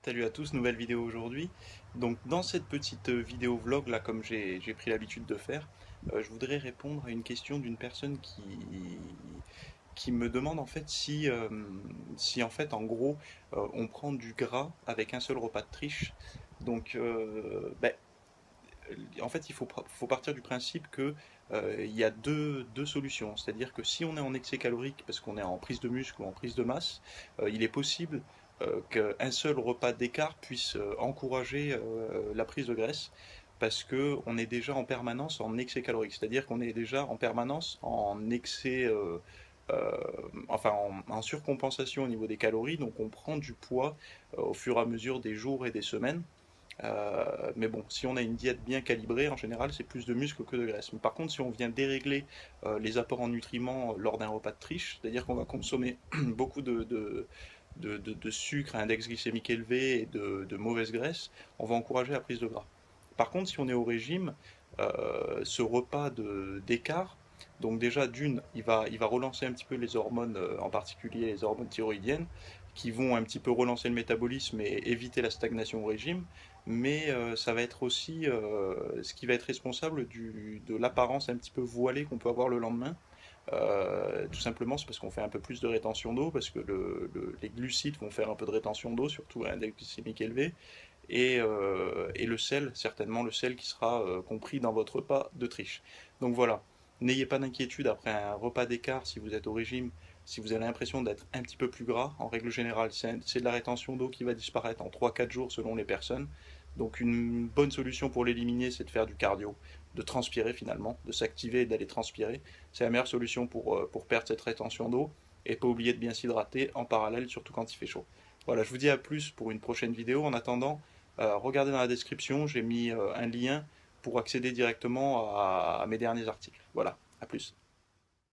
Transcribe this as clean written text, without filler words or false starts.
Salut à tous, nouvelle vidéo aujourd'hui. Donc dans cette petite vidéo vlog là, comme j'ai pris l'habitude de faire, je voudrais répondre à une question d'une personne qui me demande en fait si en fait en gros on prend du gras avec un seul repas de triche. Donc en fait faut partir du principe que il y a deux solutions. C'est-à-dire que si on est en excès calorique parce qu'on est en prise de muscle ou en prise de masse, il est possible qu'un seul repas d'écart puisse encourager la prise de graisse parce que on est déjà en permanence en excès calorique, c'est-à-dire qu'on est déjà en permanence en excès, euh, enfin en surcompensation au niveau des calories, donc on prend du poids au fur et à mesure des jours et des semaines. Mais bon, si on a une diète bien calibrée, en général, c'est plus de muscle que de graisse. Mais par contre, si on vient dérégler les apports en nutriments lors d'un repas de triche, c'est-à-dire qu'on va consommer beaucoup de sucre à index glycémique élevé et de mauvaise graisse, on va encourager la prise de gras. Par contre, si on est au régime, ce repas d'écart, donc déjà d'une, il va relancer un petit peu les hormones, en particulier les hormones thyroïdiennes, qui vont un petit peu relancer le métabolisme et éviter la stagnation au régime, mais ça va être aussi ce qui va être responsable de l'apparence un petit peu voilée qu'on peut avoir le lendemain. Tout simplement, c'est parce qu'on fait un peu plus de rétention d'eau, parce que les glucides vont faire un peu de rétention d'eau, surtout à un index glycémique élevé, et le sel, certainement le sel qui sera compris dans votre repas de triche. Donc voilà, n'ayez pas d'inquiétude après un repas d'écart si vous êtes au régime, si vous avez l'impression d'être un petit peu plus gras. En règle générale, c'est de la rétention d'eau qui va disparaître en 3-4 jours selon les personnes. Donc une bonne solution pour l'éliminer, c'est de faire du cardio, de transpirer finalement, de s'activer et d'aller transpirer. C'est la meilleure solution pour perdre cette rétention d'eau. Et pas oublier de bien s'hydrater en parallèle, surtout quand il fait chaud. Voilà, je vous dis à plus pour une prochaine vidéo. En attendant, regardez dans la description, j'ai mis un lien pour accéder directement à mes derniers articles. Voilà, à plus.